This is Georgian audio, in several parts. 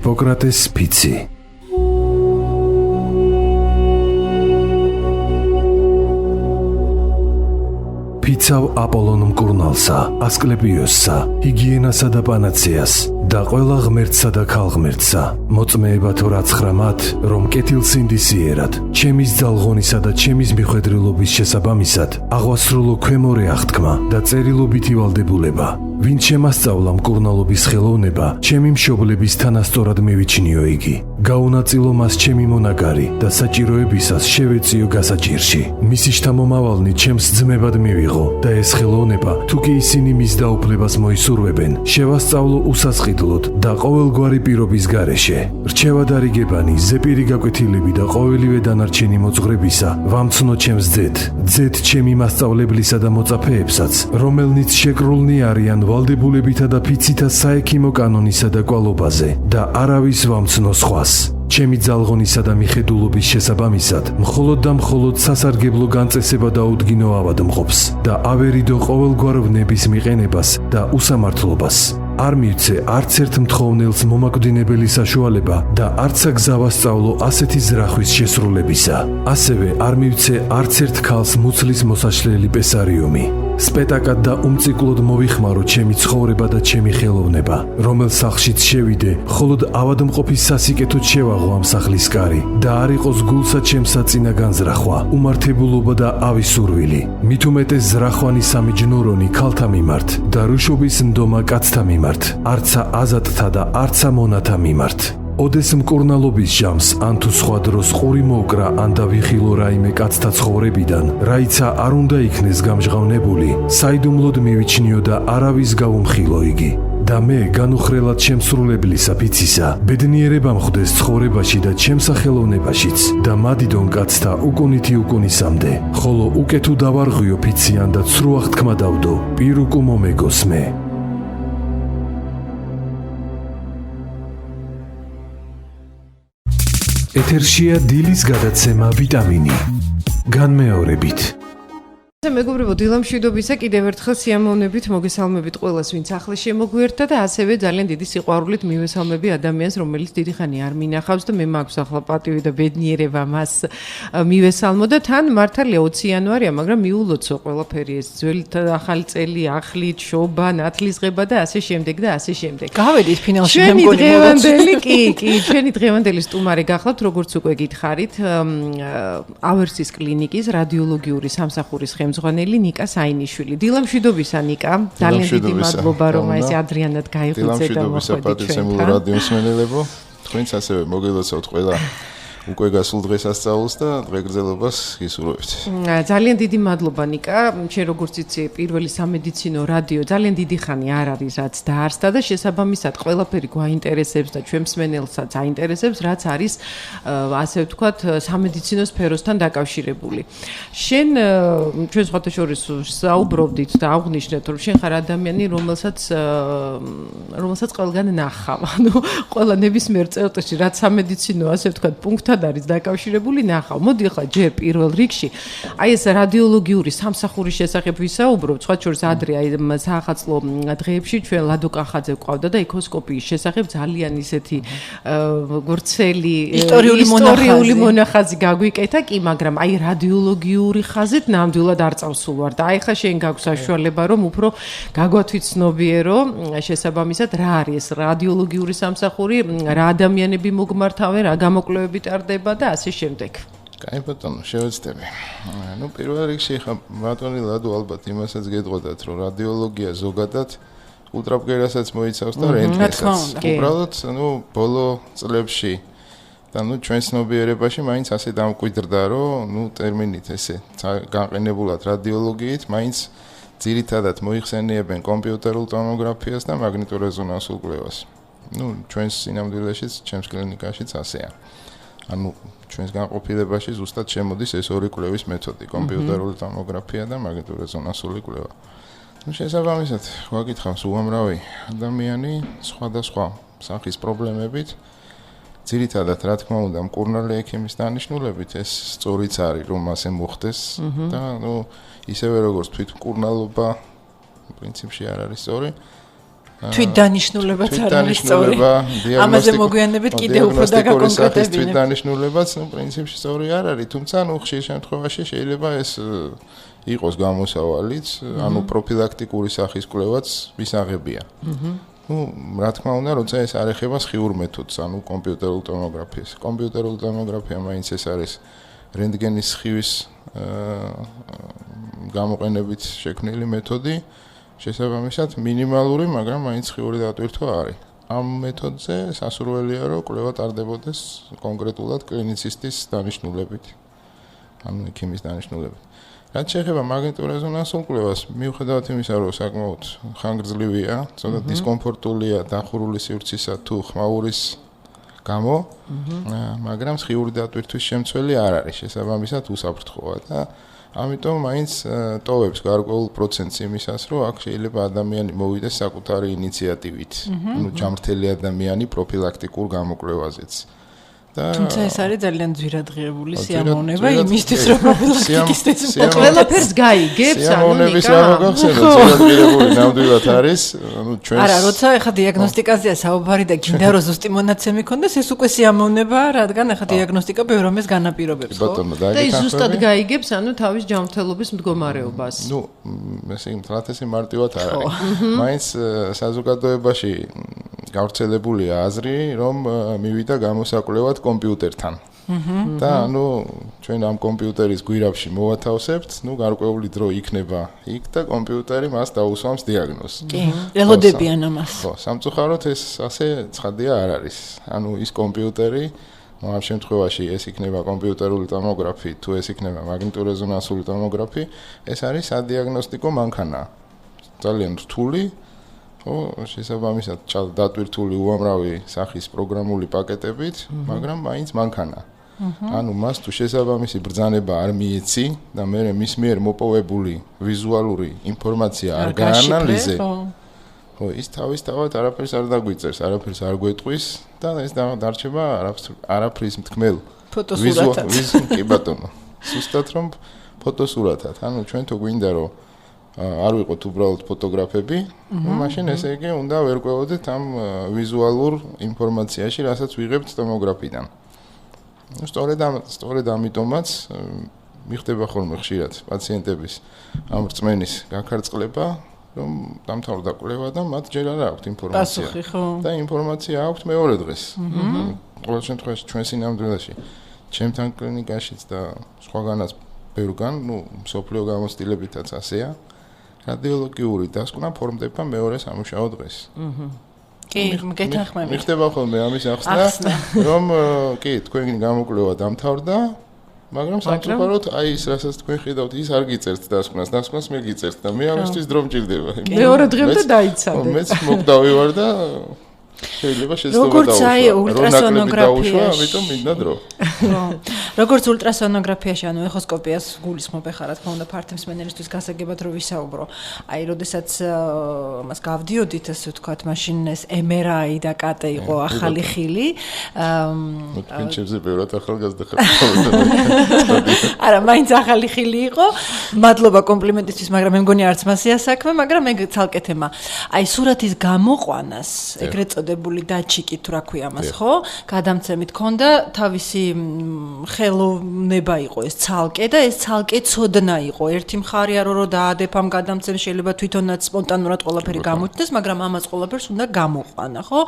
ჰიპოკრატეს ფიცი. ფიცავ აპოლონ მკურნალსა, ასკლეპიოსსა, ჰიგიენასა და პანაცეას და ყველა ღმერთსა და ქალღმერთსა, მოწმეება თუ რაცხრა მათ, რომ კეთილსინდისიერად, ჩემის ძალღონისა და ჩემის მიხვედრილობის შესაბამისად, აღვასრულო ქვემორე აღთქმა და წერილობითი ვალდებულება. ვინ შემასწავლა მკურნალობის ხელოვნება, ჩემი მშობლების თანასწორად მივიჩნიო იგი. გაუნაწილო მას ჩემი მონაგარი და საჭიროებისას შევეწიო გასაჭირში. მისი შთამომავალნი ჩემს ძმებად მივიღო და ეს ხელოვნება, თუ კი ისინი მის დაუფლებას მოისურვებენ, შევასწავლო უსასყიდლოდ და ყოველგვარი პირობის გარეშე. რჩევა და რიგებანი, ზეპირი გაკვეთილები და ყოველივე დანარჩენი მოძღვრებისა, ვამცნო ჩემს ძეთ ჩემი მასწავლებლისა და მოწაფეებსაც, რომელნიც შეკრულნი არიან ვალდებულებითა და ფიცითა საექიმო კანონისა და კვალობაზე და არავის ვამცნო სხვას. ჩემი ძალღონისა და მიხედულობის შესაბამისად, მხოლოდ და მხოლოდ სასარგებლო განწესება დაუდგინო ავადმყოფს და ავერიდო ყოველგვარ ვნების მიყენებას და უსამართლობას. არ მივცე არც ერთ მთხოვნელს მომაკვდინებელი საშუალება და არც გზა ვასწავლო ასეთი ზრახვის შესრულებისა. ასევე არ მივცე არც ერთ ქალს მუცლის მოსაშლელი პესარიუმი. სპეტაკად და უმციკლოდ მოვიხმარო ჩემი ცხოვრება და ჩემი ხელოვნება, რომელ სახლშიც შევიდე, მხოლოდ ავადმყოფის სასიკეთოდ შევაღო ამ სახლის კარი და არ იყოს გულსა ჩემსა წინა განზრახვა, უმართებულობა და ავისურვილი. მით უმეტეს ზრახვანი სამიჯნურონი ქალთა მიმართ და რუშობის ნდომა კაცთა მიმართ, არცა აზატთა და არცა მონათა მიმართ. ოდეს მკურნალობის ჟამს ან თუ სხვა დროს ყური მოვკრა ან დავიხილო რაიმე კაცთა ცხოვრებიდან, რაიცა არ უნდა იქნეს გამჟღავნებული, საიდუმლოდ მივიჩნიო და არავის გავუმხილო იგი. და მე განუხრელად შემსრულებლისა ფიცისა, ბედნიერება მხვდეს ცხოვრებაში და ჩემსა ხელოვნებაშიც და მადიდონ კაცთა უკუნითი უკუნისამდე, ხოლო უკეთუ დავარღვიო ფიციან და ცრუ აღთქმა დავდო, პირ უკუ მომეგოს მე. ეთერშია დილის გადაცემა ვიტამინი. განმეორებით. მეგობრებო, დილამშვიდობისა კიდევ ერთხელ სიამოვნებით მოგესალმებით ყველას, ვინც ახლა შემოგვიერთდა და ასევე ძალიან დიდი სიყვარულით მივესალმები ადამიანს, რომელიც დიდი ხანი არ მინახავს და მე მაქვს ახლა პატივი და ბედნიერება მას მივესალმო და თან მართალია 20 იანვარია, მაგრამ მიულოცო ყველაფერი ეს ძველი და ახალი წელი, ახლით, შობა, ნათლისღება და ასე შემდეგ და ასე შემდეგ. გავედით ფინალში მე მგონი დღევანდელი კი, ჩვენი დღევანდელი სტუმარი გახლავთ, როგორც უკვე გითხარით, ავერსის კლინიკის რადიოლოგიური სამსახურის ხელმძღვანელი ნიკა საინიშვილი. დილამშვიდობისა ნიკა, ძალიან დიდი მადლობა რომ ეს ადრიანად გაიღვიძეთ და მოხვედით ჩვენთან. რადიოს მსმენელებო, თქვენც ასევე მოგილოცავთ ყველა უკვე გასულ დღესასწაულს და დღეგრძელობას გისურვებთ. ძალიან დიდი მადლობა ნიკა, შენ როგორც იცი, პირველი სამედიცინო რადიო ძალიან დიდი ხანი არ არის რაც დაარსდა და შესაბამისად ყველაფერი გვაინტერესებს და ჩვენ მსმენელსაც აინტერესებს, რაც არის ასე ვთქვათ სამედიცინო სფეროსთან დაკავშირებული. შენ ჩვენ სხვათა შორის საუბრობდით და აღვნიშნეთ, რომ შენ ხარ ადამიანი, რომელსაც ყველგან ნახავ. ანუ ყველა ნებისმიერ წელწადში რაც სამედიცინო ასე ვთქვათ პუნქტად არის დაკავშირებული ნახავ. მოდი ახლა ჯერ პირველ რიგში აი ეს რადიოლოგიური სამსახურის შესახებ ვისაუბრობ. სხვა შორის ადრე აი საახალწლო დღეებში ჩვენ ლადო კახაძე გვყავდა და ეკოსკოპიის შესახებ ძალიან ისეთი გორცელი ისტორიული მონახაზი გაგვიკეთა კი, მაგრამ აი რადიოლოგიური ხაზით ნამდვილად არ წავსულვარ და აი ხა შენ გაქვს საშუალება რომ უფრო გაგვათვიცნობიერო შესაბამისად რა არის ეს რადიოლოგიური სამსახური, რა ადამიანები მოგმართავენ, რა გამოკვლევები ტარდება და ასე შემდეგ. კაი ბატონო, შევეცდები. ნუ პირველ რიგში ხა ბატონი ლადო ალბათ იმასაც გეტყოდათ, რომ რადიოლოგია ზოგადად ულტრაბგერასაც მოიცავს და რენტგენსაც. უბრალოდ, ნუ ბოლო წლებში და ნუ ჩვენ ცნობიერებაში მაინც ასე დამკვიდრდა, რომ ნუ ტერმინით ესე განყენებულად რადიოლოგიით მაინც ძირითადად მოიხსენიებენ კომპიუტერულ ტომოგრაფიას და მაგნიტორეზონანსულ კვლევას. ნუ ჩვენს სინამდვილეშიც, ჩემს კლინიკაშიც ასეა. ანუ ჩვენს განყოფილებაში ზუსტად შემოდის ეს ორი კვლევის მეთოდი, კომპიუტერული ტომოგრაფია და მაგნიტორეზონანსული კვლევა. ნუ შესაბამისად, გვაკითხავს უამრავი ადამიანი სხვადასხვა სახის პრობლემებით. ძირითადად, რა თქმა უნდა, მკურნალი ექიმის დანიშნულებით ეს სწორიც არის, რომ ასე მოხდეს და ნუ ისევე როგორც თვით მკურნალობა პრინციპში არ არის სწორი. თვითდანიშნულებაც არ არის სწორი. ამაზე მოგვიანებით კიდევ უფრო დაგაკონკრეტებინებთ. თვითდანიშნულებაც, პრინციპში სწორი არ არის, თუმცა ხშირ შემთხვევაში შეიძლება ეს იყოს გამოსავალიც, პროფილაქტიკური სახის კვლევაც მისაღებია. რა თქმა უნდა, როცა ეს არ ეხება სხიურ მეთოდს, კომპიუტერულ ტომოგრაფიას. კომპიუტერულ ტომოგრაფია მაინც ეს არის რენტგენის სხივის გამოყენებით შექმნილი მეთოდი. შესაბამისად მინიმალური, მაგრამ მაინც სხიური დატვირთვა არის. ამ მეთოდზე სასურველია, რომ კვლევა ტარდებოდეს კონკრეტულად კლინიცისტის დანიშნულებით. ექიმის დანიშნულებით. რაც შეეხება მაგნიტურეზონანსულ კვლევას, მიუხედავად იმისა, რომ საკმაოდ ხანგრძლივია, ცოტა დისკომფორტულია დახურული სივრცისა თუ ხმაურის გამო, მაგრამ სხიური დატვირთვის შემცველი არ არის, შესაბამისად უსაფრთხოა და ამიტომ მაინც ტოვებს გარკვეულ პროცენტს იმისას, რომ აქ შეიძლება ადამიანი მოვიდეს საკუთარი ინიციატივით, ჯამრთელი ადამიანი პროფილაქტიკურ გამოკვლევაზეც. თუმცა ეს არის ძალიან ძვირადღირებული სიამოვნება იმისთვის, რომ პროფილაქტიკის ყველაფერს გაიგებს, სიამოვნების არ მოგახსენოთ, ძვირადღირებული ნამდვილად არის, ჩვენს არა, როცა ეხა დიაგნოსტიკაზეა საუბარი და გინდა რომ ზუსტი მონაცემი ქონდეს, ეს უკვე სიამოვნებაა, რადგან ეხა დიაგნოსტიკა ბევრ ამას განაპირობებს, ხო? და ის ზუსტად გაიგებს, თავის ჯანმრთელობის მდგომარეობას. ესე იგი, თლათესი მარტივად არ არის. მაინც საზოგადოებაში გავრცელებულია აზრი, რომ მივიდა გამოსაკვლევად კომპიუტერთან. და ჩვენ ამ კომპიუტერის გვირაბში მოვათავსებთ, გარკვეული დრო იქნება იქ და კომპიუტერი მას დაუსვამს დიაგნოზს. კი, ელოდებიან ამას. ხო, სამწუხაროდ ეს ასე ცხადია არ არის. ის კომპიუტერი ამ შემთხვევაში ეს იქნება კომპიუტერული ტომოგრაფი, თუ ეს იქნება მაგნიტურეზონანსული ტომოგრაფი, ეს არის სადიაგნოსტიკო მანქანა. ძალიან რთული შესაბამისად დატვირთული უამრავი სახის პროგრამული პაკეტებით, მაგრამ მაინც მანქანა. მას თუ შესაბამისი ბრძანება არ მიეცი და მე მის მიერ მოპოვებული ვიზუალური ინფორმაცია არ გაანალიზე, ის თავისთავად არაფერს არ დაგვიწერს, არაფერს არ გვეტყვის და ეს დარჩება არაფრის მთქმელ ფოტოსურათად. კი ბატონო, ზუსტად რომ ფოტოსურათად. ჩვენ თუ გვინდა რომ არ ვიყოთ უბრალოდ ფოტოგრაფები, მაშინ ესე იგი უნდა ვერკვევოდეთ ამ ვიზუალურ ინფორმაციაში, რასაც ვიღებთ ტომოგრაფიდან. სწორედ ამიტომაც მიხდება ხოლმე ხშირად პაციენტების ამ რწმენის გაქარწყლება, რომ დამთავრდა კვლევა და მათ ჯერ არ აქვთ ინფორმაცია. პასუხი, ხო. და ინფორმაცია აქვთ მეორე დღეს. ყოველ შემთხვევაში ჩვენ სინამდვილეში, ჩემთან კლინიკაშიც და სხვაგანაც ბევრგან, მსოფლიო გამოცდილებითაც ასეა. რადიოლოგიური დასკვნა ფორმდება მეორე სამუშაო დღეს. კი, გეთანხმებით. მიხდება ხოლმე ამის ახსნა, რომ კი, თქვენი გამოკვლევა დამთავრდა, მაგრამ სამწუხაროდ ის რასაც თქვენ ხედავთ, ის არ გიწერთ დასკვნას მე გიწერთ და მე ამისთვის დრო მჭირდება. მეორე დღემდე დაიცადე. მეც მოკდავი ვარ და შეიძლება შეცდომა როგორც აი ულტრასონოგრაფიაში, ამიტომ მინდა დრო. როგორც ულტრასონოგრაფიაში, ეხოსკოპიას გულისხმობ ახლა რა თქმა უნდა ფართი მსმენელისთვის გასაგებად რომ ვისაუბრო. აი, როდესაც მას გავდიოდით, ასე ვთქვათ, მაშინ ეს MRI და CT იყო ახალი ხილი. თქვენ ჩემზე ბევრად ახალგაზრდა ხართ. არა, მაინც ახალი ხილი იყო. მადლობა კომპლიმენტისთვის, მაგრამ მე მგონი არც მასია საქმე, მაგრამ მე ცალკე თემა. აი, სურათის გამოყვანას, ეგრეთ წოდებული დაჩიკი თუ რა ქვია მას, ხო? გადამცემით ქონდა თავისი ხელოვნება იყო ეს ცალკე და ეს ცალკე ცოდნა იყო. ერთი მხარე არო რომ დაადებ ამ გადამცემს შეიძლება თვითონაც სპონტანურად ყველაფერი გამოჩნდეს, მაგრამ ამას ყველაფერს უნდა გამოყვანა, ხო?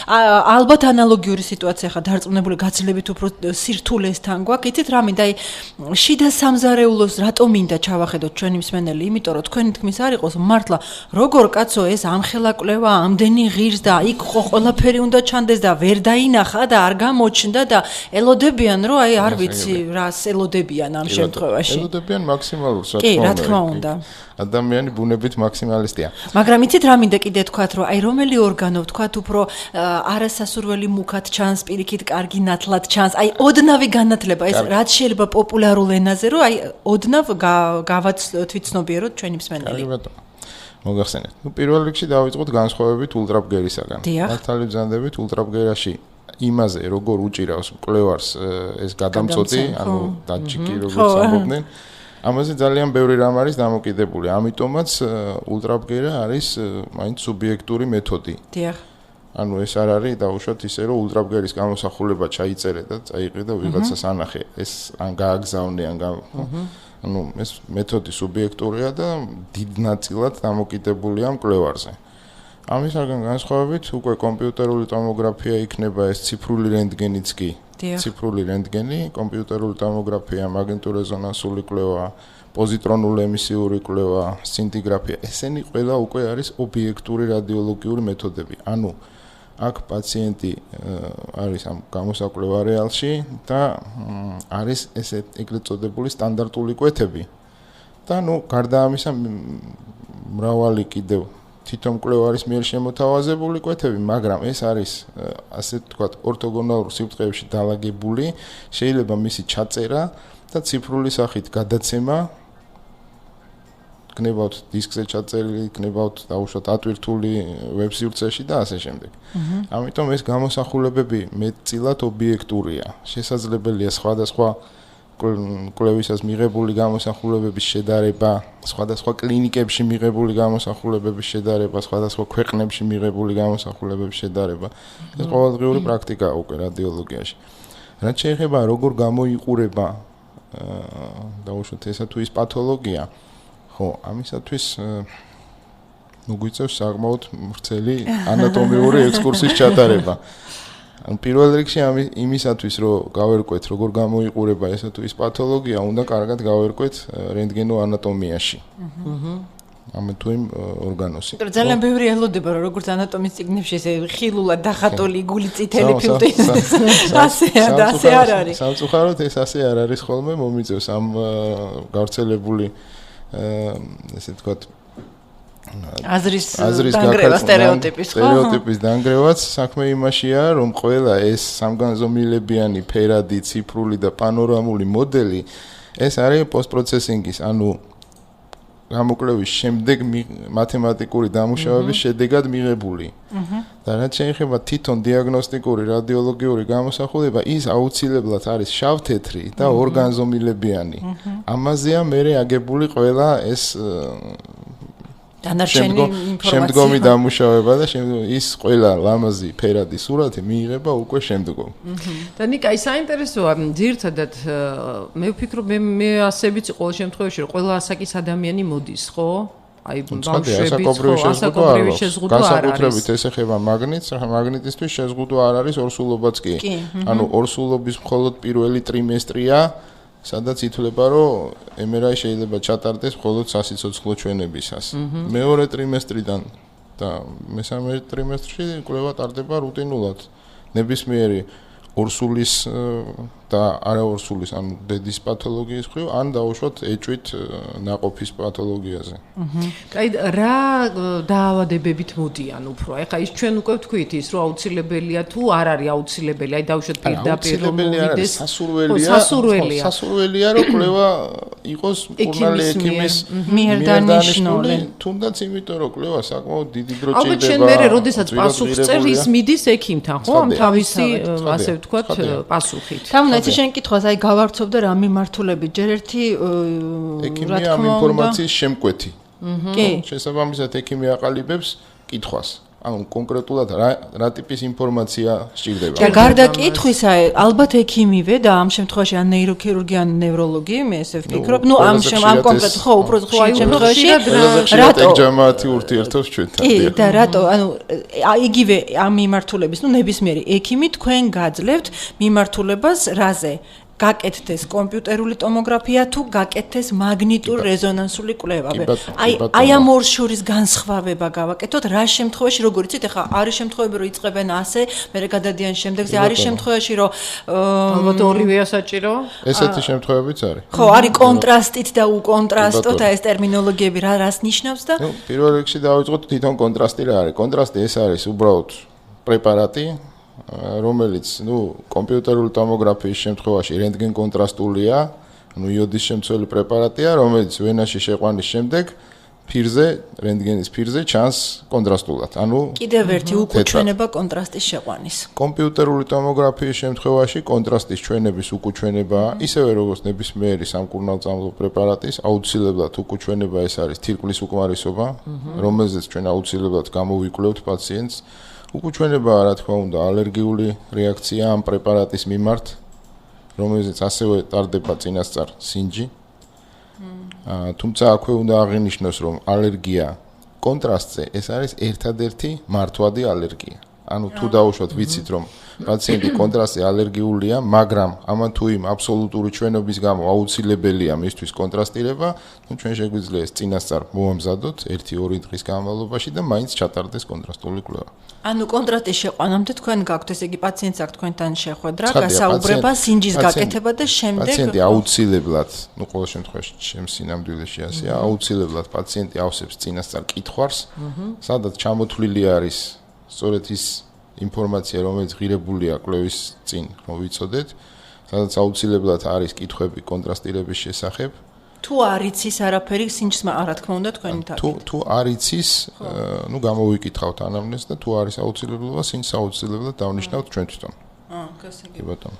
ალბათ ანალოგიური სიტუაცია ხა დარწმუნებული გაცილებით უფრო სირთულესთან გვაქვს. იცით რა მინდა, აი შიდა სამზარეულოს რატომ მინდა ჩავახედოთ ჩვენი მსმენელი, იმიტომ რომ თქვენი თქმის არ იყოს მართლა როგორ კაცო ეს ამხელა კვლევა ამდენი ღირს და იქ ყველაფერი უნდა ჩანდეს და ვერ დაინახა და არ გამოჩნდა და ელოდებიან რომ აი არ ვიცი რას ელოდებიან ამ შემთხვევაში. ელოდებიან მაქსიმალურს, კი, რა თქმა უნდა. ადამიანი ბუნებით მაქსიმალისტია. მაგრამ იცით რა მინდა კიდე თქვათ რომ აი რომელი ორგანო ვთქვათ უფრო არასასურველი მუქად ჩანს, პირიქით კარგი ნათლად ჩანს, აი ოდნავი განათლება ეს რაც შეიძლება პოპულარულ ენაზე რომ აი ოდნავ გავაცნობიეროთ ჩვენი მსმენელი. მოგახსენეთ. პირველ რიგში დავიწყოთ განსხვავებით ულტრაბგერისაგან. მართალი ბრძანდებით ულტრაბგერაში იმაზე როგორ უჭირავს კვლევარს ეს გადამწოდი, დაჩიკი როგორც ამბობდნენ, ამაზე ძალიან ბევრი რამ არის დამოკიდებული. ამიტომაც ულტრაბგერა არის მაინც სუბიექტური მეთოდი. დიახ. ანუ ეს არ არის დაუშვათ ისე რომ ულტრაბგერის გამოსახულება ჩაიწერე და წაიღე და ვიღაცას ანახე. ეს ან გააგზავნე ან ანუ ეს მეთოდი სუბიექტურია და დიდ ნაწილად დამოკიდებულია მკვლევარზე. ამისაგან განსხვავებით უკვე კომპიუტერული ტომოგრაფია იქნება ეს ციფრული რენტგენიც კი. ციფრული რენტგენი, კომპიუტერული ტომოგრაფია, მაგნიტურეზონანსული კვლევა, პოზიტრონული ემისიური კვლევა, სინტიგრაფია, ესენი ყველა უკვე არის ობიექტური რადიოლოგიური მეთოდები. ანუ აქ პაციენტი არის ამ გამოსაკვლევ არეალში და არის ესე ეგრეთ წოდებული სტანდარტული კვეთები. და გარდა ამისა მრავალი კიდევ თვითონ მკვლევარის მიერ შემოთავაზებული კვეთები, მაგრამ ეს არის ასე ვთქვათ ორთოგონალურ სიბრტყეებში დალაგებული, შეიძლება მისი ჩაწერა და ციფრული სახით გადაცემა გნებავთ დისკზე ჩაწერილი, გნებავთ დაუშვათ ატვირთული ვებ-სივრცეში და ასე შემდეგ. ამიტომ ეს გამოსახულებები მეტწილად ობიექტურია. შესაძლებელია სხვადასხვა კვლევისას მიღებული გამოსახულებების შედარება, სხვადასხვა კლინიკებში მიღებული გამოსახულებების შედარება, სხვადასხვა ქვეყნებში მიღებული გამოსახულებების შედარება. ეს ყოველდღიური პრაქტიკაა უკვე რადიოლოგიაში. რაც შეეხება როგორ გამოიყურება დაუშვათ ესა თუ ის პათოლოგია, ხო, ამისათვის მოგვიწევს საკმაოდ ვრცელი ანატომიური ექსკურსიის ჩატარება. პირველ რიგში იმისათვის რომ გავერკვეთ როგორ გამოიყურება ესა თუ ის პათოლოგია, უნდა კარგად გავერკვეთ რენტგენო ანატომიაში. ამ თუ იმ ორგანოსი. ძალიან ბევრი ელოდება რომ როგორც ანატომიის წიგნებში ესე ხილულად დახატული გული წითელი ფილტვი ასე არ არის. სამწუხაროდ ეს ასე არ არის ხოლმე მომიწევს ამ გავრცელებული ესე ვთქვათ აზრის დანგრევა სტერეოტიპის დანგრევაც საქმე იმაშია რომ ყველა ეს სამგანზომილებიანი ფერადი ციფრული და პანორამული მოდელი ეს არის პოსტპროცესინგის ანუ გამოკვლევის შემდეგ მათემატიკური დამუშავების შედეგად მიღებული. და რაც შეეხება თვითონ დიაგნოსტიკური რადიოლოგიური გამოსახულება, ის აუცილებლად არის შავთეთრი და ორგანზომილებიანი. ამაზეა მერე აგებული ყველა ეს შემდგომი დამუშავება და ის ყველა ლამაზი ფერადი სურათი მიიღება უკვე შემდგომ. და ნიკა, ის საინტერესოა, ძირითადად მე ვფიქრობ, მე ასე ვიცი ყოველ შემთხვევაში, რომ ყველა ასაკის ადამიანი მოდის, ხო? აი ბავშვები, ასაკობრივი შეზღუდვა არ არის. განსაკუთრებით ეს ეხება მაგნიტს, მაგნიტისთვის შეზღუდვა არ არის, ორსულობაც კი. ანუ ორსულობის მხოლოდ პირველი ტრიმესტრია, სადაც ითვლება, რომ MRI შეიძლება ჩატარდეს მხოლოდ სასიცოცხლო ჩვენებისას. მეორე ტრიმესტრიდან და მესამე ტრიმესტრში კვლევა ტარდება რუტინულად. ნებისმიერი ორსულის და არაორსულის, ანუ დედის პათოლოგიის მხრივ, ან დაუშვათ ეჭვით ნაყოფის პათოლოგიაზე. აი, რა დაავადებებით მოდიან უფრო? ეხლა ის ჩვენ უკვე ვთქვით ის, რომ აუცილებელია თუ არ არის აუცილებელი, აი დაუშვათ პირდაპირ რომ მოვიდეს. სასურველია, რომ კვლევა იყოს მკურნალი ექიმის მიერ დანიშნული. თუნდაც იმიტომ, რომ კვლევა საკმაოდ დიდი დრო ჭირდება. ალბათ შენ მერე როდესაც პასუხს წერ ის მიდის ექიმთან, ხო? ამ თავისი ასე ვთქვათ პასუხით. ეს შენ კითხვას აი გავარცობდა რა მიმართულებით ჯერ ერთი ექიმი ამ ინფორმაციის შემკვეთი. კი. შესაბამისად ექიმი აყალიბებს კითხვას. ანუ კონკრეტულად რა ტიპის ინფორმაცია სჭირდება. და გარდა კითხვისა, ალბათ ექიმივე და ამ შემთხვევაში ან ნეიროქირურგი ან ნევროლოგი, მე ესე ვფიქრობ, ამ კონკრეტულ ხო, უფრო ხშირ შემთხვევაში რატო ჯამაათი ურთიერთობს ჩვენთან. კი, და რატო, იგივე ამ მიმართულების, ნებისმიერი ექიმი თქვენ გაძლევთ მიმართულებას რაზე? გაკეთდეს კომპიუტერული ტომოგრაფია თუ გაკეთდეს მაგნიტურ რეზონანსული კვლევა. აი ამ ორ შორის განსხვავება გავაკეთოთ, რა შემთხვევაში როგორ იცით, ეხლა არის შემთხვევები რომ იწყებენ ასე, მერე გადადიან შემდეგზე, არის შემთხვევაში რომ ალბათ ორივეა საჭირო. ესეთი შემთხვევებიც არის. ხო, არის კონტრასტით და უკონტრასტოთ, ეს ტერმინოლოგიები რას ნიშნავს და პირველ რიგში დავიწყოთ თვითონ კონტრასტი რა არის. კონტრასტი ეს არის უბრალოდ პრეპარატი რომელიც, კომპიუტერული ტომოგრაფიის შემთხვევაში რენტგენ კონტრასტულია, იოდის შემცველი პრეპარატია, რომელიც ვენაში შეყვანის შემდეგ ფირზე, რენტგენის ფირზე ჩანს კონტრასტულად. ანუ კიდევ ერთი უკუჩვენება კონტრასტის შეყვანის. კომპიუტერული ტომოგრაფიის შემთხვევაში კონტრასტის ჩვენების უკუჩვენება, ისევე როგორც ნებისმიერი სამკურნალ-წამლო პრეპარატის, აუცილებლად უკუჩვენება ეს არის თირკმლის უკმარისობა, რომელზეც ჩვენ აუცილებლად გამოვიკვლევთ პაციენტს. უკუჩვენებაა, რა თქმა უნდა, ალერგიული რეაქცია ამ პრეპარატის მიმართ, რომელზეც ასევე ტარდება წინასწარ სინჯი. თუმცა აქვე უნდა აღინიშნოს, რომ ალერგია კონტრასტზე ეს არის ერთადერთი მართვადი ალერგია. ანუ თუ დაუშვათ ვიცით, რომ პაციენტი კონტრასტზე ალერგიულია, მაგრამ ამან თუ იმ აბსოლუტური ჩვენობის გამო აუცილებელია მისთვის კონტრასტირება, ну ჩვენ შეგვიძლია ეს წინასწარ მოამზადოთ 1-2 დღის განმავლობაში და მაინც ჩატარდეს კონტრასტული კვლევა. ანუ კონტრასტის შეყვანამდე თქვენ გაქვთ, ესე იგი პაციენტს აქვს თქვენთან შეხვედრა, გასაუბრება, სინჯის გაკეთება და შემდეგ პაციენტი აუცილებლად, ну ყოველ შემთხვევაში ჩემს სინამდვილეში ასეა, აუცილებლად პაციენტი ავსებს წინასწარ კითხვარს, სადაც ჩამოთვლილი არის სწორედ ის ინფორმაცია, რომელიც ღირებულია კვლევის წინ, რომ ვიცოდეთ, სადაც აუცილებლად არის კითხვები კონტრასტირების შესახებ. თუ არ იცის არაფერი სინჯს, რა თქმა უნდა თქვენი თქმით. თუ არ იცის, ну გამოვიკითხავთ ანამნეზს და თუ არის აუცილებლობა, სინჯს აუცილებლად დავნიშნავთ ჩვენ თვითონ. გასაგებია. კი ბატონო.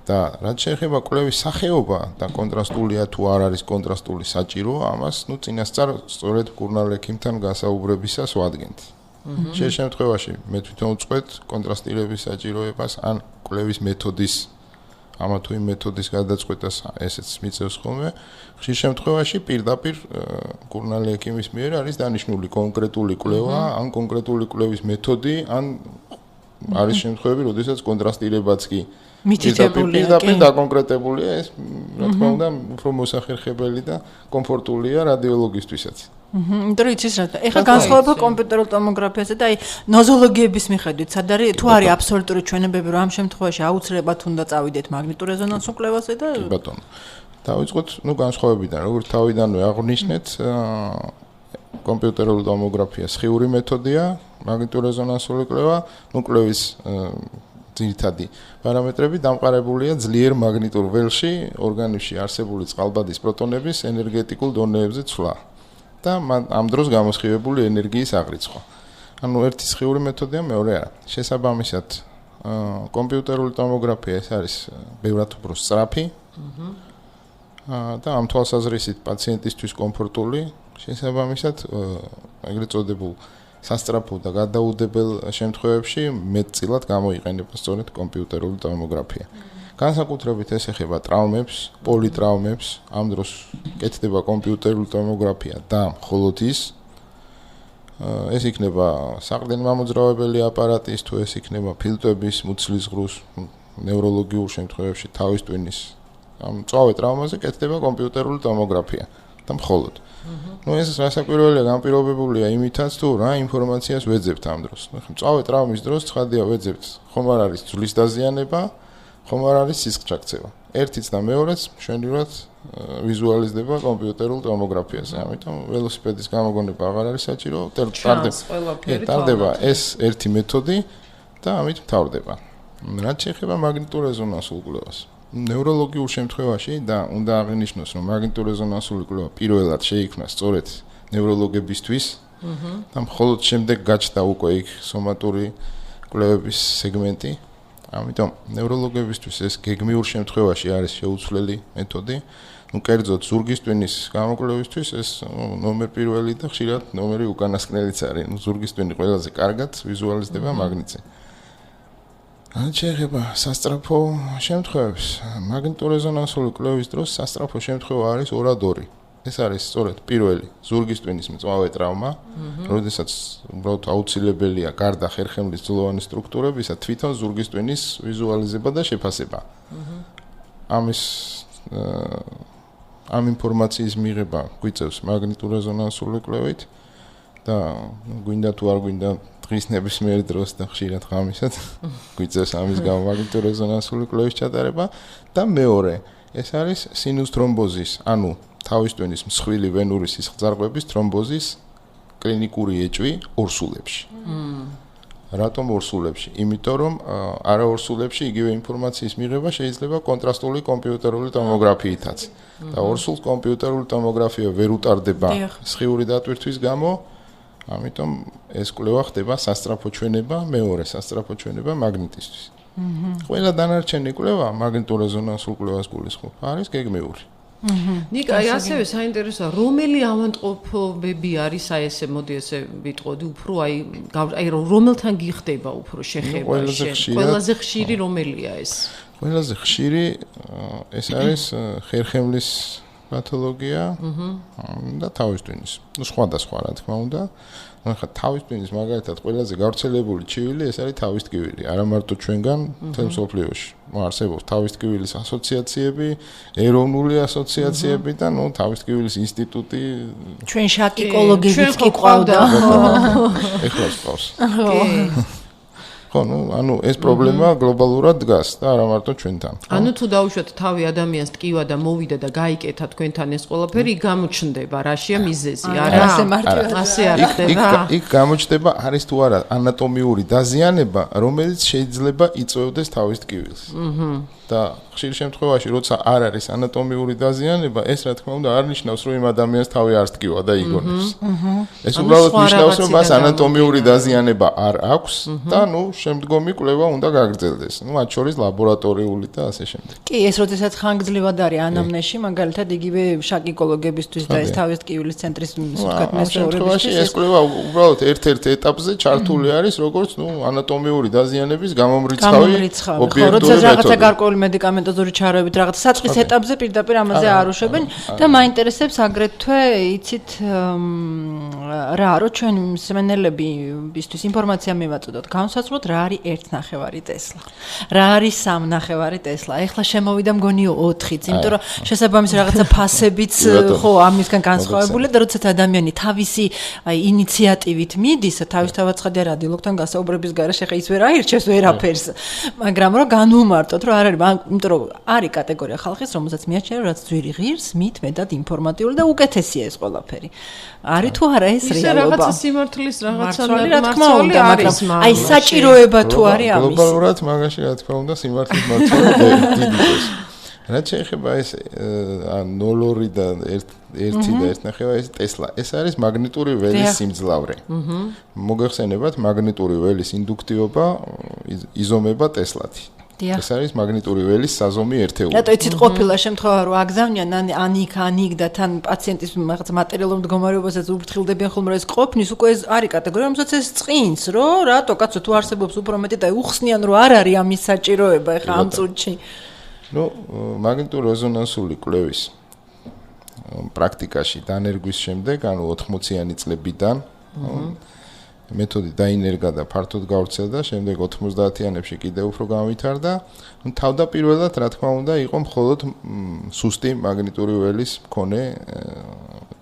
და რაც შეეხება კვლევის სახეობა და კონტრასტულია თუ არ არის კონტრასტული საჭირო, ამას ну წინასწარ სწორედ მკურნალ ექიმთან გასაუბრებისას ვადგენთ. შენ შემთხვევაში მე თვითონ ვწყვეტ კონტრასტირების საჭიროებას ან კვლევის მეთოდის ამა თუ იმ მეთოდის გადაწყვეტას ესეც მიწევს ხოლმე. ხშირ შემთხვევაში პირდაპირ მკურნალი ექიმის მიერ არის დანიშნული კონკრეტული კვლევა, ან კონკრეტული კვლევის მეთოდი, ან არის შემთხვევები, როდესაც კონტრასტირებაც კი პირდაპირ დაკონკრეტებულია, ეს რა თქმა უნდა უფრო მოსახერხებელი და კომფორტულია რადიოლოგისთვისაც. იმიტომ რომ იცის რა. ეხლა განსხვავება კომპიუტერულ ტომოგრაფიასა და აი ნოზოლოგიების მიხედვით, სად არის თუ არის აბსოლუტური ჩვენებები, რომ ამ შემთხვევაში აუცილებლად უნდა წავიდეთ მაგნიტურ რეზონანსულ კვლევაზე და კი ბატონო. დავიწყოთ, ну განსხვავებიდან, როგორც თავიდანვე აღვნიშნეთ, კომპიუტერული ტომოგრაფია სხიური მეთოდია, მაგნიტურ რეზონანსული კვლევა, ну კვლევის ძირითადი პარამეტრები დამყარებულია ძლიერ მაგნიტურ ველში ორგანიზმში არსებული წყალბადის პროტონების ენერგეტიკულ დონეებზე ცვლა და ამ დროს გამოსხივებული ენერგიის აღრიცხვა. ანუ ერთი სხიური მეთოდია, მეორე არა. შესაბამისად, კომპიუტერული ტომოგრაფია ეს არის ბევრად უფრო სწრაფი და ამ თვალსაზრისით პაციენტისთვის კომფორტული, შესაბამისად, ეგრეთ წოდებულ სასწრაფო და გადაუდებელ შემთხვევებში მეტწილად გამოიყენება სწორედ კომპიუტერული ტომოგრაფია. განსაკუთრებით ეს ეხება ტრავმებს, პოლიტრავმებს, ამ დროს კეთდება კომპიუტერული ტომოგრაფია და მხოლოდ ის. ეს იქნება საყრდენ-მამოძრავებელი აპარატის, თუ ეს იქნება ფილტვების, მუცლის ღრუს, ნევროლოგიურ შემთხვევებში თავის ტვინის. ამ მწვავე ტრავმაზე კეთდება კომპიუტერული ტომოგრაფია და მხოლოდ. ну ეს რასაკვირველია განპირობებულია იმითაც თუ რა ინფორმაციას ვეძებთ ამ დროს. მწვავე ტრავმის დროს ცხადია ვეძებთ, ხომ არ არის ძვლის დაზიანება, ხომ არ არის სისხლჩაქცევა. ერთიც და მეორეც მშვენივრად ვიზუალიზდება კომპიუტერულ ტომოგრაფიაზე. ამიტომ ველოსიპედის გამოგონება აღარ არის საჭირო, ტარდება ეს ერთი მეთოდი და ამით მთავრდება. რაც შეეხება მაგნიტურ რეზონანსულ კვლევას. ნევროლოგიურ შემთხვევაში და უნდა აღინიშნოს, რომ მაგნიტურ რეზონანსული კვლევა პირველად შეიქმნა სწორედ ნევროლოგებისთვის და მხოლოდ შემდეგ გაჩნდა უკვე იქ სომატური კვლევების სეგმენტი. ამიტომ ნევროლოგებისთვის ეს გეგმიურ შემთხვევაში არის შეუცვლელი მეთოდი. ну კერძოდ ზურგის ტვინის გამოკვლევისთვის ეს ნომერ პირველი და ხშირად ნომერი უკანასკნელიც არის. ну ზურგის ტვინი ყველაზე კარგად ვიზუალიზდება მაგნიტზე. ან შეეხება სასწრაფო შემთხვევებს, მაგნიტურ რეზონანსული კვლევის დროს სასწრაფო შემთხვევა არის 2. ეს არის სწორედ პირველი ზურგის ტვინის მწვავე ტრავმა, როდესაც უბრალოდ აუცილებელია გარდა ხერხემლის ძვლოვანი სტრუქტურებისა თვითონ ზურგის ტვინის ვიზუალიზება და შეფასება. ამ ინფორმაციის მიღება გვიწევს მაგნიტურ რეზონანსული კვლევით და გვინდა თუ არ გვინდა დღის ნებისმიერ დროს და ხშირად ღამისად გვიწევს ამის გამო მაგნიტურ რეზონანსული კვლევის ჩატარება და მეორე ეს არის სინუს თრომბოზის, ანუ თავის ტვინის მსხვილი ვენური სისხლძარღვების თრომბოზის კლინიკური ეჭვი ორსულებში. რატომ ორსულებში? იმიტომ რომ არა ორსულებში იგივე ინფორმაციის მიღება შეიძლება კონტრასტული კომპიუტერული ტომოგრაფიითაც. და ორსულ კომპიუტერული ტომოგრაფია ვერ უტარდება სხიური დატვირთვის გამო, ამიტომ ეს კვლევა ხდება სასწრაფო ჩვენება, მეორე სასწრაფო ჩვენება მაგნიტისთვის. ყველა დანარჩენი კვლევა მაგნიტურ რეზონანსულ კვლევას გულისხმობს. არის გეგმიური. ნიკა, ასევე საინტერესოა, რომელი ავადმყოფობები არის ესე, მოდი ესე ვიტყოდი, უფრო აი რომელთან გიხდება უფრო შეხება ყველაზე ხშირი რომელია ეს? ყველაზე ხშირი ეს არის ხერხემლის პათოლოგია და თავის ტვინის. ნუ სხვადასხვა რა თქმა უნდა. ახლა თავის ტვინის მაგალითად ყველაზე გავრცელებული ჩივილი ეს არის თავის ტკივილი, არა მარტო ჩვენგან, მთელ მსოფლიოში. არსებობს თავის ტკივილის ასოციაციები, ეროვნული ასოციაციები და ნუ თავის ტკივილის ინსტიტუტი. ჩვენ შაკიკოლოგებიც კი ყავდა. ეხლა ყავს. ხო, ნუ ანუ ეს პრობლემა გლობალურად დგას და არა მარტო ჩვენთან. ანუ თუ დაუშვათ თავი ადამიანს ტკივა და მოვიდა და გაიკეთა თქვენთან ეს ყველაფერი გამოჩნდება, რაშია მიზეზი, არა? ასე არ ხდება? იქ გამოჩნდება არის თუ არა ანატომიური დაზიანება, რომელიც შეიძლება იწვევდეს თავის ტკივილს. და ხშირ შემთხვევაში, როცა არ არის ანატომიური დაზიანება, ეს რა თქმა უნდა არ ნიშნავს, რომ იმ ადამიანს თავი არ ტკივა და იგონებს. ეს უბრალოდ ნიშნავს, რომ მას ანატომიური დაზიანება არ აქვს და ნუ შემდგომი კვლევა უნდა გაგრძელდეს. ნუ მათ შორის ლაბორატორიული და ასე შემდეგ. კი, ეს როდესაც ხანგრძლივად არის ანამნეზში, მაგალითად იგივე შაკიკოლოგებისთვის და ეს თავის ტკივილის ცენტრის სულთქად მესწავლებლისთვის ეს კვლევა უბრალოდ ერთ-ერთ ეტაპზე ჩართული არის, როგორც ნუ ანატომიური დაზიანების გამომრიცხავი ობიექტური მეთოდი. მედიკამენტოზური ჩარეებით რაღაც საწყის ეტაპზე პირდაპირ ამაზე არ უშვებენ და მაინტერესებს აგრეთვე იცით რა რო ჩვენ მსმენელებისთვის ინფორმაცია მივაწოდოთ განსაცვლოდ რა არის 1.5 ტესლა რა არის 3.5 ტესლა ეხლა შემოვიდა მგონიო 4-იც იმიტომ რომ შესაბამის რაღაცა ფასებიც ხო ამისგან განსხვავებულია და როდესაც ადამიანი თავისი ინიციატივით მიდის თავისთავად ცხადია რადიოლოგთან გასაუბრების გარეშე ხა ის ვერ აირჩევს ვერაფერს მაგრამ რომ განვუმარტოთ რომ არ არის იმიტომ რომ არის კატეგორია ხალხის, რომელსაც მიაჩნია, რომ რაც ძვირი ღირს, მით მეტად ინფორმატიული და უკეთესია ეს ყველაფერი. არის თუ არა ეს რეალობა? ისე რაღაცა სიმართლის რაღაცა მართალი არის, აი საჭიროება თუ არის ამის. გლობალურად მაგაში რა თქმა უნდა სიმართლის მართალი დიდი ეს. რაც შეეხება ეს 0.2 და 1 და 1.5 ეს ტესლა. ეს არის მაგნიტური ველის სიმძლავრე. მოგეხსენებათ მაგნიტური ველის ინდუქტივობა იზომება ტესლათი. ეს არის მაგნიტური ველის საზომი ერთეული. რატო იცით ყოფილა შემთხვევა რომ აგზავნიან ან იქ და თან პაციენტის რაღაც მატერიალურ მდგომარეობასაც უფრთხილდებიან ხოლმე რომ ეს ყოფნის უკვე ეს არის კატეგორია რომელსაც ეს წინს რომ რატო კაცო თუ არსებობს უფრო მეტი და უხსნიან რომ არ არის ამის საჭიროება ეხა ამ წუთში. ნუ მაგნიტურ რეზონანსული კვლევის პრაქტიკაში დანერგვის შემდეგ ანუ 80-იანი წლებიდან მეთოდი დაინერგა და ფართოდ გავრცელდა, შემდეგ 90-იანებში კიდევ უფრო განვითარდა. ნუ თავდაპირველად, რა თქმა უნდა, იყო მხოლოდ სუსტი მაგნიტური ველის მქონე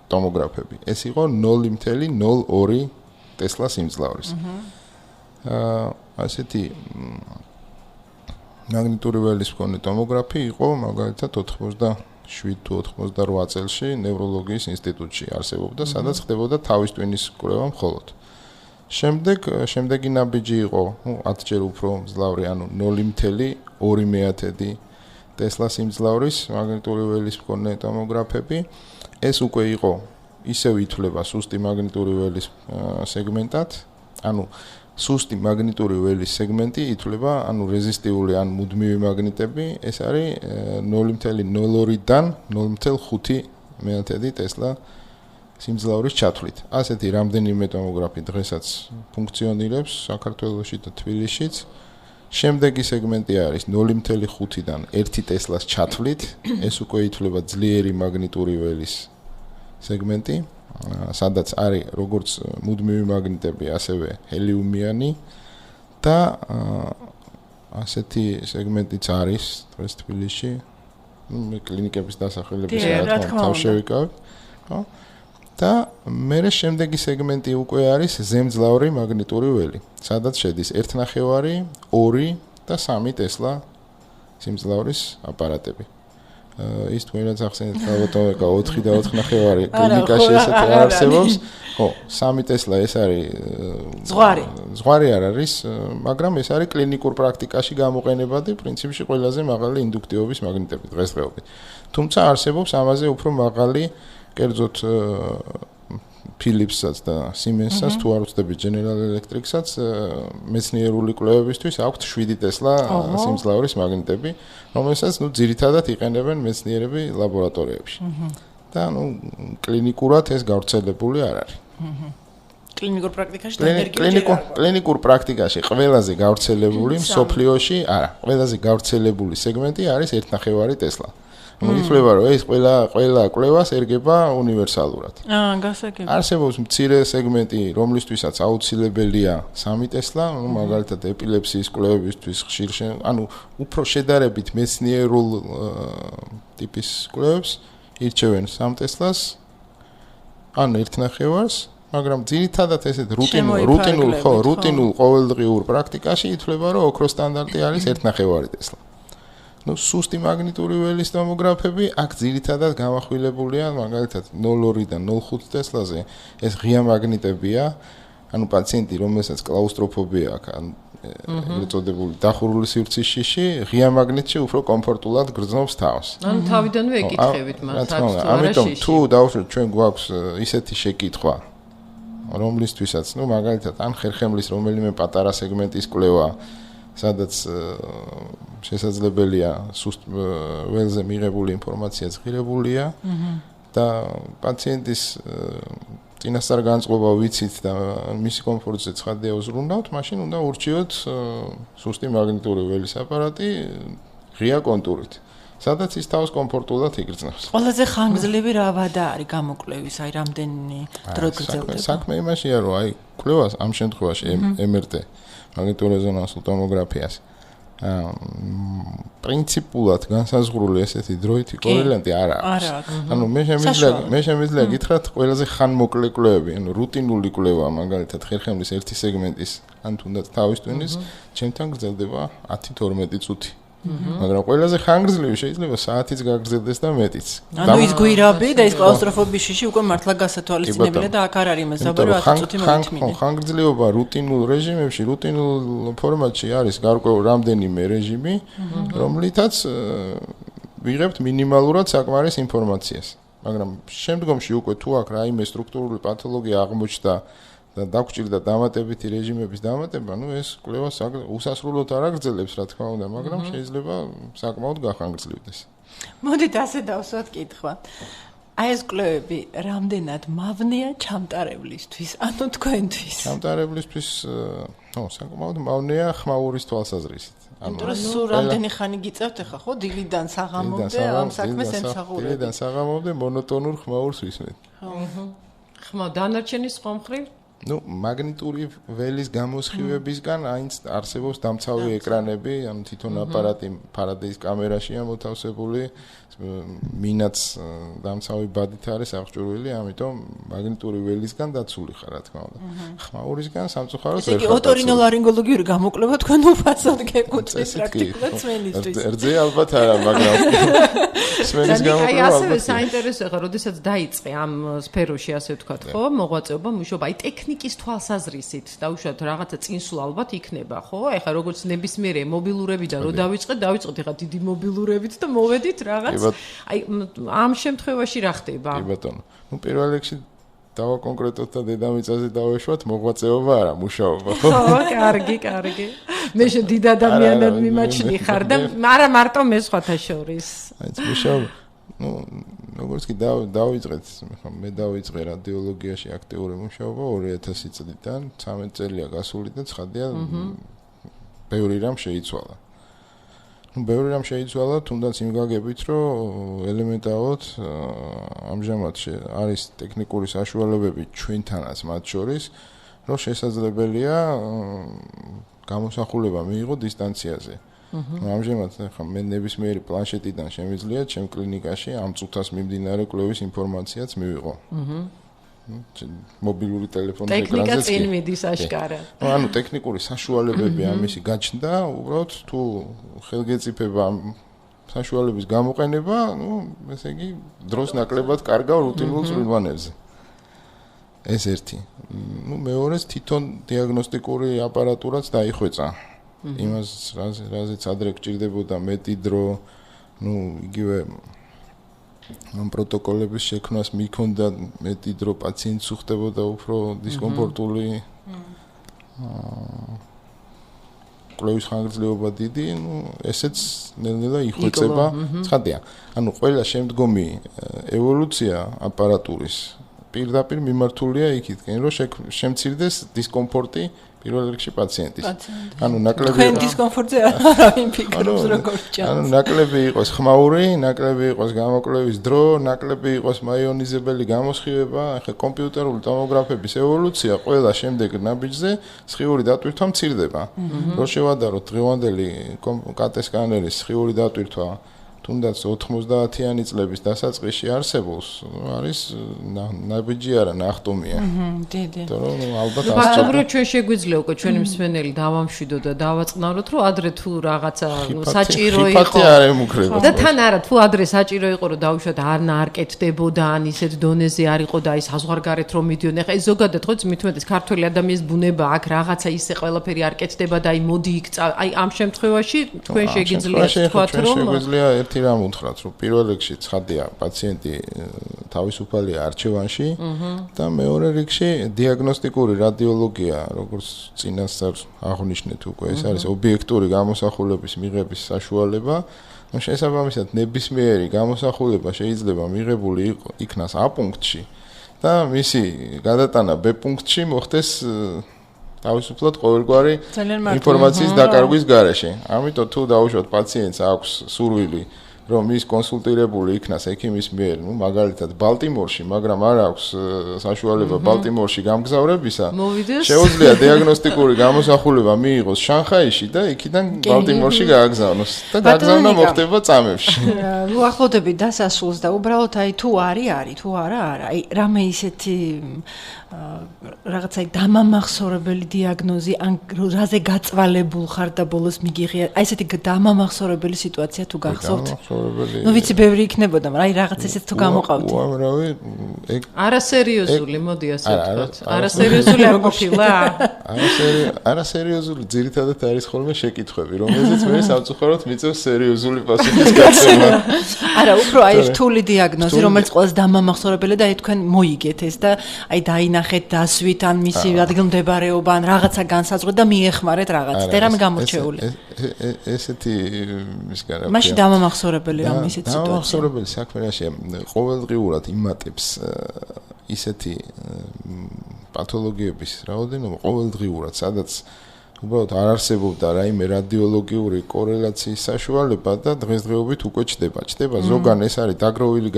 ტომოგრაფები. ეს იყო 0.02 ტესლა სიმძლავრის. ასეთი მაგნიტური ველის მქონე ტომოგრაფი იყო მაგალითად 87 თუ 88 წელში ნევროლოგიის ინსტიტუტში არსებობდა, სადაც ხდებოდა თავის ტვინის კვლევა მხოლოდ. შემდეგი ნაბიჯი იყო 10 ჯერ უფრო მძლავრი, ანუ 0.2 ტესლა სიმძლავრის მაგნიტური ველის მქონე ტომოგრაფები. ეს უკვე იყო ისევ ითვლება სუსტი მაგნიტური ველის სეგმენტად, ანუ სუსტი მაგნიტური ველის სეგმენტი ითვლება, ანუ რეზისტიული ან მუდმივი მაგნიტები, ეს არის 0.02-დან 0.5 ტესლა სიმძლავრის ჩათვლით. ასეთი რამდენიმე ტომოგრაფი დღესაც ფუნქციონირებს საქართველოში და თბილისშიც. შემდეგი სეგმენტი არის 0.5-დან 1 ტესლას ჩათვლით. ეს უკვე ითვლება ძლიერი მაგნიტური ველის სეგმენტი, სადაც არის როგორც მუდმივი მაგნიტები, ასევე ჰელიუმიანი და ასეთი სეგმენტიც არის დღეს თბილისში. მე კლინიკების დასახელების რა თქმა უნდა შევიკავებ. ხო? და მერე შემდეგი სეგმენტი უკვე არის ზემძლავრი მაგნიტური ველი, სადაც შედის 1.5, 2 და 3 ტესლა სიმძლავრის აპარატები. ის თქვენაც ახსენეთ ალბათ 4 და 4.5 კლინიკაში ესეთი არსებობს. ხო, 3 ტესლა ეს არის ზღვარი არ არის, მაგრამ ეს არის კლინიკურ პრაქტიკაში გამოყენებადი პრინციპში ყველაზე მაღალი ინდუქტივობის მაგნიტები დღესდღეობით. თუმცა არსებობს ამაზე უფრო მაღალი, კერძოდ Philips-საც და Siemens-საც თუ არ ვწდები General Electric-საც მეცნიერული კვლევებისთვის აქვთ 7 ტესლა სიმძლავრის მაგნიტები, რომელსაც ძირითადად იყენებენ მეცნიერები ლაბორატორიებში. და კლინიკურად ეს გავრცელებული არ არის. კლინიკურ პრაქტიკაში და ენერგიულ კლინიკურ პრაქტიკაში ყველაზე გავრცელებული მსოფლიოში, არა, ყველაზე გავრცელებული სეგმენტი არის 1.5 ტესლა. ითვლება რომ ეს ყველა კვლევას ერგება უნივერსალურად. გასაგებია. არსებობს მცირე სეგმენტი, რომლისთვისაც აუცილებელია 3 ტესლა, მაგალითად ეპილეფსიის კვლევებისთვის ხშირ უფრო შედარებით მეცნიერულ ტიპის კვლევებს ირჩევენ 3 ტესლას ან 1.5-ს, მაგრამ ძირითადად ესეთ რუტინულ ყოველდღიურ პრაქტიკაში ითვლება რომ ოქროს სტანდარტი არის 1.5 ტესლა. სუსტი მაგნიტური ველის ტომოგრაფები აქ ძირითადად გამახვილებულია მაგალითად 0.2-დან 0.5 ტესლაზე ეს ღია მაგნიტებია, პაციენტი რომელსაც კლაუსტროფობია აქვს, ეგრეთ წოდებული დახურული სივრცის შიში, ღია მაგნიტში უფრო კომფორტულად გრძნობს თავს. თავიდანვე ეკითხებით მას, ამიტომ თუ დავუშვათ ჩვენ გვაქვს ისეთი შეკითხვა, რომლისთვისაც, მაგალითად ან ხერხემლის რომელიმე პატარა სეგმენტის კვლევა სადაც შესაძლებელია სუსტ ველზე მიღებული ინფორმაცია ღირებულია და პაციენტის წინასწარ განწყობა ვიცით და მისი კომფორტზე ცხადია უზრუნავთ, მაშინ უნდა ურჩიოთ სუსტი მაგნიტური ველის აპარატი ღია კონტურით, სადაც ის თავს კომფორტულად იგრძნობს. ყველაზე ხანგრძლივი რა ვადა არის გამოკვლევის, რამდენი დრო გრძელდება? საქმე იმაშია, რომ კვლევას ამ შემთხვევაში MRT მაგნიტორეზონანსულ ტომოგრაფიას პრინციპულად განსაზღვრული ესეთი დროითი კორელანტი არ აქვს. მე შემიძლია გითხრათ ყველაზე ხანმოკლე კვლევები, რუტინული კვლევა, მაგალითად ხერხემლის ერთი სეგმენტის, ან თუნდაც თავის ტვინის, ჩემთან გრძელდება 10-12 წუთი. მაგრამ ყველაზე ხანგრძლივი შეიძლება საათიც გაგრძელდეს და მეტიც. ის გვირაბი და ის კლაუსტროფობის შიში უკვე მართლა გასათვალისწინებელია და აქ არ არის მეზობლი 10 წუთი მოიწმინე. ხანგრძლივობა რუტინულ რეჟიმებში, რუტინულ ფორმატში არის გარკვეული რამდენიმე რეჟიმი, რომლითაც ვიღებთ მინიმალურად საკმარის ინფორმაციას. მაგრამ შემდგომში უკვე თუ აქ რაიმე სტრუქტურული პათოლოგია აღმოჩნდა და დაგჭირდა დამატებითი რეჟიმების დამატება, ეს კვლევა უსასრულოდ არ აგრძელებს, რა თქმა უნდა, მაგრამ შეიძლება საკმაოდ გახანგრძლივდეს. მოდით ასე დავსვათ კითხვა. ეს კვლევები რამდენად მავნეა ჩამტარებლისთვის, ანუ თქვენთვის? ჩამტარებლისთვის, საკმაოდ მავნეა ხმაურის თვალსაზრისით. სულ რამდენი ხანი გიწევთ ახლა, ხო? დილიდან საღამომდე ამ საქმეს ემსახურებით. დილიდან საღამომდე მონოტონურ ხმაურს ვისმენთ. ხმა დანარჩენი სხვა მხრივ? მაგნიტური ველის გამოსხივებისგან არსებობს დამცავი ეკრანები, თვითონ აპარატი ფარადეის კამერაშია მოთავსებული, მინაც დამცავი ბადით არის აღჭურვილი, ამიტომ მაგნიტური ველისგან დაცული ხარ, რა თქმა უნდა. ხმაურისგან სამწუხაროდ ვერ ხარ. ესე იგი ოტორინოლარინგოლოგიური გამოკვლევა თქვენ უფასოდ გეკუთვნის პრაქტიკულად სმენისთვის. რძე ალბათ არა, მაგრამ სმენის გამოკვლევა ალბათ. ასევე საინტერესო ხარ, როდესაც დაიწყე ამ სფეროში, ასე ვთქვათ, ხო, მოღვაწეობა, მუშაობა, ტექნიკის თვალსაზრისით, დაუშვათ რაღაცა წინსვლა ალბათ იქნება, ხო? ეხლა როგორც ნებისმიერი მობილურებიდან რო დავიწყეთ ეხლა დიდი მობილურებით და მოვედით რაღაც. ამ შემთხვევაში რა ხდება? კი ბატონო. პირველ რიგში დავაკონკრეტოთ და დედამიწაზე დავეშვათ, მოღვაწეობა არა, მუშაობა, ხო? ხო, კარგი. მე დიდი ადამიანად მიმაჩნი ხარ და არა მარტო მე სხვათა შორის. მუშაობა. როგორც კი დავიწყეთ, მე დავიწყე რადიოლოგიაში აქტიური მუშაობა 2000 წლიდან, 13 წელია გასული და ცხადია ბევრი რამ შეიცვალა. ბევრი რამ შეიცვალა, თუნდაც იმ გაგებით, რომ ელემენტარულად ამჟამად არის ტექნიკური საშუალებები ჩვენთანაც მათ შორის, რომ შესაძლებელია გამოსახულება მიიღო დისტანციაზე. ამჟამად მე ნებისმიერი პლანშეტიდან შემიძლია ჩემ კლინიკაში ამ წუთას მიმდინარე კვლევის ინფორმაციაც მივიღო. მობილური ტელეფონის ეკრანზეც. ტექნიკა წინ მიდის აშკარად. ტექნიკური საშუალებები ამისი გაჩნდა, უბრალოდ თუ ხელგეწიფება საშუალების გამოყენება, ესე იგი, დროს ნაკლებად კარგავ რუტინულ წვრილვანებზე. ეს ერთი. მეორეს თვითონ დიაგნოსტიკური აპარატურაც დაიხვეწა. იმას რაზეც ადრე გჭირდებოდა მეტი დრო, იგივე ამ პროტოკოლების შექმნას მიქონდა მეტი დრო პაციენტს უხდებოდა უფრო დისკომფორტული კვლევის ხანგრძლივობა დიდი, ესეც ნელ-ნელა იხვეწება. ცხადია. ყველა შემდგომი ევოლუცია აპარატურის პირდაპირ მიმართულია იქითკენ, რომ შემცირდეს დისკომფორტი პირველ რიგში პაციენტის. ნაკლები თქვენ დისკომფორტზე არავინ ფიქრობს როგორ ჭამს. ნაკლები იყოს ხმაური, ნაკლები იყოს გამოკვლევის დრო, ნაკლები იყოს მაიონიზებელი გამოსხივება, ახლა კომპიუტერული ტომოგრაფების ევოლუცია ყველა შემდეგ ნაბიჯზე სხიური დატვირთვა მცირდება. რო შევადაროთ დღევანდელი კატ სკანერის სხიური დატვირთვა თუნდაც 90-იანი წლების დასაწყისში არსებობს, არის ნაბიჯი არა ნახტომია. დიდი. თორემ ალბათ ფაქტობრივად ჩვენ შეგვიძლია უკვე ჩვენი მსმენელი დავამშვიდოთ და დავაწყნაროთ, რომ ადრე თუ რაღაცა საჭირო იყო. ხიფათი არ ემუქრება. და თან არა, თუ ადრე საჭირო იყო, რომ დავუშვათ არ კეთდებოდა, ან ისეთ დონეზე არ იყო და აი საზღვარგარეთ რომ მიდიოდნენ. ახლა ეს ზოგადად ხო მithumetes ქართველი ადამიანის ბუნება აქ რაღაცა ისე ყველაფერი არ კეთდება და აი მოდი იქ აი ამ შემთხვევაში თქვენ შეგიძლიათ თქვათ რომ შეგვიძლია ერთი რამ უთხრათ, რომ პირველ რიგში ცხადია პაციენტი თავისუფალია არჩევანში და მეორე რიგში დიაგნოსტიკური რადიოლოგია, როგორც წინასწარ აღვნიშნეთ უკვე, ეს არის ობიექტური გამოსახულების მიღების საშუალება. შესაბამისად, ნებისმიერი გამოსახულება შეიძლება მიღებული იქნას A პუნქტში და მისი გადატანა B პუნქტში მოხდეს თავისუფლად ყოველგვარი ინფორმაციის დაკარგვის გარეშე. ამიტომ თუ დაუშვათ პაციენტს აქვს სურვილი რომ ის კონსულტირებული იქნას ექიმის მიერ, მაგალითად ბალტიმორში, მაგრამ არ აქვს საშუალება ბალტიმორში გამგზავრებისა, შეუძლია დიაგნოსტიკური გამოსახულება მიიღოს შანხაიში და იქიდან ბალტიმორში გააგზავნოს და გაგზავნა მოხდება წამებში. უახლოვდები დასასრულს და უბრალოდ აი თუ არის, თუ არა, აი რამე ისეთი რაღაცა დამამახსოვრებელი დიაგნოზი ან რაზე გაწვალებულ ხარ და ბოლოს მიგიღია, აი ესეთი დამამახსოვრებელი სიტუაცია თუ გახსოვთ. ვიცი ბევრი იქნებოდა, მაგრამ აი რაღაც ესეც თუ გამოყავთ. უამრავი არასერიოზული, მოდი ასე ვთქვათ. არასერიოზული არ ყოფილა? არასერიოზული ძირითადად არის ხოლმე შეკითხვები, რომელზეც მე სამწუხაროდ მიწევს სერიოზული პასუხის გაცემა. არა, უფრო აი რთული დიაგნოზი, რომელიც ყველას დამამახსოვრებელია და აი თქვენ მოიგეთ ეს და აი დაინახეთ დასვით ან მისი ადგილმდებარეობა ან რაღაცა განსაზღვრეთ და მიეხმარეთ რაღაც. და რამე გამორჩეული. ესეთი მისგან მაშინ დამამახსოვრებელი რომ ისეთი სიტუაცია. დამამახსოვრებელი საქმე რაშია, ყოველდღიურად იმატებს ისეთი პათოლოგიების რაოდენობა ყოველდღიურად, სადაც უბრალოდ არ არსებობდა რაიმე რადიოლოგიური კორელაციის საშუალება და დღესდღეობით უკვე ჩდება. ჩდება ზოგან ეს არის დაგროვილი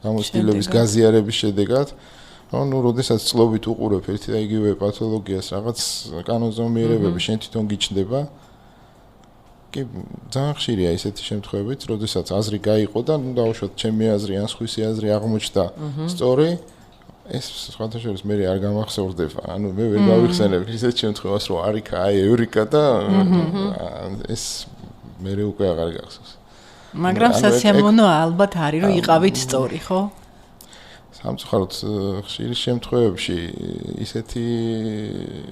გამოცდილების გაზიარების შედეგად. როდესაც წლობით უყურებ ერთი და იგივე პათოლოგიას, რაღაც კანონზომიერებები შენ თვითონ გიჩნდება. კი, ძალიან ხშირია ესეთი შემთხვევებიც, როდესაც აზრი გაიყო და დაუშვათ ჩემი აზრი ან სხვისი აზრი აღმოჩნდა სწორი, ეს სხვათა შორის მე არ გამახსოვრდება. მე ვერ გავიხსენებ ისეთ შემთხვევას, რომ არიქა, აი ევრიკა და ეს მე უკვე აღარ გახსოვს. მაგრამ სასიამოვნო ალბათ არის, რომ იყავით სწორი, ხო? სამწუხაროდ ხშირი შემთხვევებში ისეთი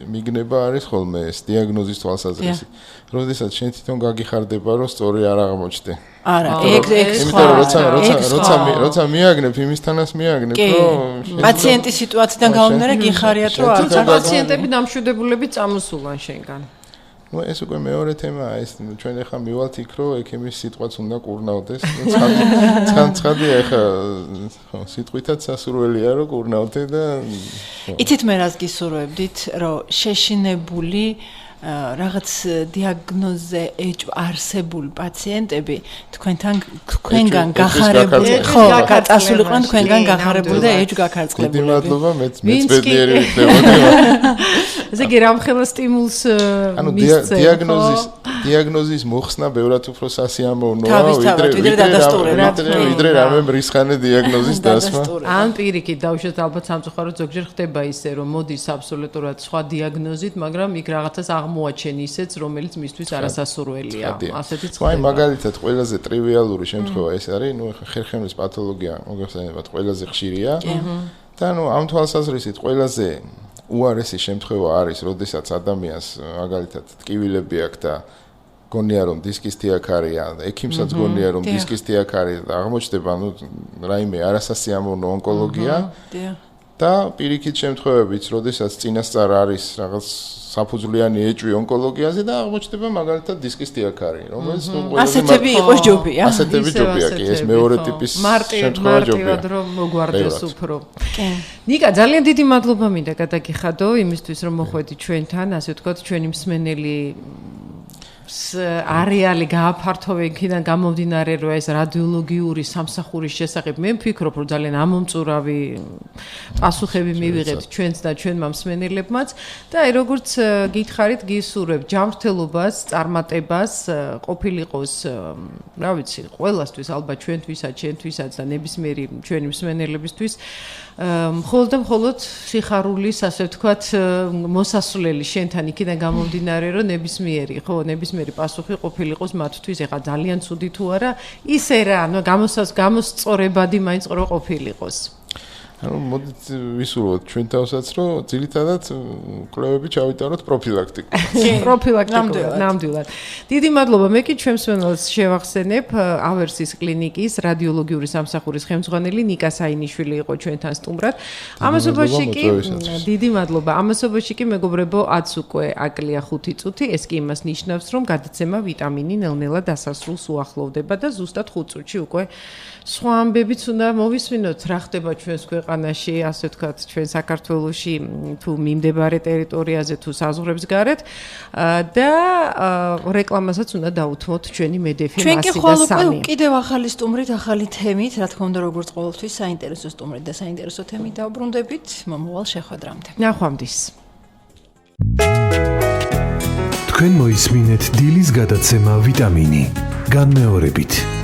მიგნება არის ხოლმე ეს დიაგნოზის თვალსაზრისით. როდესაც შენ თვითონ გაგიხარდება, რომ სწორი არ აღმოჩნდე. არა, ეგ სხვა. როცა მიაგნებ, იმისთანაც მიაგნებ, რომ პაციენტის სიტუაციიდან გამომდინარე გიხარიათ, რომ არ პაციენტები დამშვიდებულები წამოსულან შენგან. ეს უკვე მეორე თემაა, ეს ჩვენ ახლა მივალთ იქ, რომ ექიმის სიტყვაც უნდა კურნავდეს. ცხადია ახლა სიტყვითაც სასურველია, რომ კურნავდე და იცით მე რას გისურვებდით, რომ შეშინებული რაღაც დიაგნოზზე არსებული პაციენტები თქვენგან გახარებული, ხო, გაწასულიყვნენ თქვენგან გახარებული და ეჭვ გაქარწყლებული. დიდი მადლობა, მეც ბედნიერი ვიქნებოდი. ესე იგი რამხელა სტიმულს დიაგნოზის მოხსნა ბევრად უფრო სასიამოვნოა ვიდრე რამე მრისხანე დიაგნოზის დასმა. ან პირიქით დავუშვათ ალბათ სამწუხაროდ ზოგჯერ ხდება ისე რომ მოდის აბსოლუტურად სხვა დიაგნოზით, მაგრამ იქ რაღაცას აღმოაჩენ ისეც, რომელიც მისთვის არასასურველია. ასეთიც ხდება. აი მაგალითად ყველაზე ტრივიალური შემთხვევა ეს არის, ხერხემლის პათოლოგია, მოგეხსენებათ, ყველაზე ხშირია. და ამ თვალსაზრისით ყველაზე უარესი შემთხვევა არის, როდესაც ადამიანს მაგალითად ტკივილები აქვს და გონია რომ დისკის თიაქარია, ექიმსაც გონია რომ დისკის თიაქარია და აღმოჩნდება რაიმე არასასიამოვნო ონკოლოგია. და პირიქით შემთხვევებიც, როდესაც წინასწარ არის რაღაც საფუძვლიანი ეჭვი ონკოლოგიაზე და აღმოჩნდება მაგალითად დისკის თიაქარი, რომელიც ასეთები იყოს ჯობია. ასეთები ჯობია კი, ეს მეორე ტიპის შემთხვევა ჯობია. მარტივად რომ მოგვარდეს უფრო. ნიკა, ძალიან დიდი მადლობა მინდა გადაგიხადო იმისთვის რომ მოხვედი ჩვენთან, ასე ვთქვათ, ჩვენი მსმენელი არეალი გააფართოვე იქიდან გამომდინარე რომ ეს რადიოლოგიური სამსახურის შესახებ მე ვფიქრობ რომ ძალიან ამომწურავი პასუხები მივიღებთ ჩვენც და ჩვენმა მსმენელებმაც და აი როგორც გითხარით გისურვებ ჯანმრთელობას, წარმატებას, ყოფილიყოს რა ვიცი, ყველასთვის ალბათ ჩვენთვისაც, ჩვენთვისაც და ნებისმიერი ჩვენი მსმენელებისთვის მხოლოდ და მხოლოდ სიხარულის, ასე ვთქვათ, მოსასვლელი შენთან იქიდან გამომდინარე რომ ნებისმიერი პასუხი ყოფილიყოს მათთვის, ეხლა ძალიან ცუდი თუ არა, ისე რა, გამოსწორებადი მაინც რო ყოფილიყოს. ანუ მოდით ვისურვოთ ჩვენ თავსაც, რომ ძირითადად კვლევები ჩავიტაროთ პროფილაქტიკურად. ნამდვილად. დიდი მადლობა. მე კი ჩვენს მსმენელს შევახსენებ, ავერსის კლინიკის რადიოლოგიური სამსახურის ხელმძღვანელი ნიკა საინიშვილი იყო ჩვენთან სტუმრად. ამასობაში კი დიდი მადლობა. ამასობაში კი მეგობრებო, 10 უკვე აკლია 5 წუთი, ეს კი იმას ნიშნავს, რომ გადაცემა ვიტამინი ნელ-ნელა დასასრულს უახლოვდება და ზუსტად 5 წუთში უკვე სხვა ამბებიც უნდა მოვისმინოთ, რა ხდება ჩვენს ქვეყანაში, ასე ვთქვათ, ჩვენ საქართველოში თუ მიმდებარე ტერიტორიაზე თუ საზღვრებს გარეთ და რეკლამასაც უნდა დაუთმოთ ჩვენი მედეფი მასი და სამი. ჩვენ კი ხოლმე კიდევ ახალი სტუმრით, ახალი თემით, რა თქმა უნდა, როგორც ყოველთვის საინტერესო სტუმრით და საინტერესო თემით დავბრუნდებით მომავალ შეხვედრამდე. ნახვამდის. თქვენ მოისმინეთ დილის გადაცემა ვიტამინი. განმეორებით.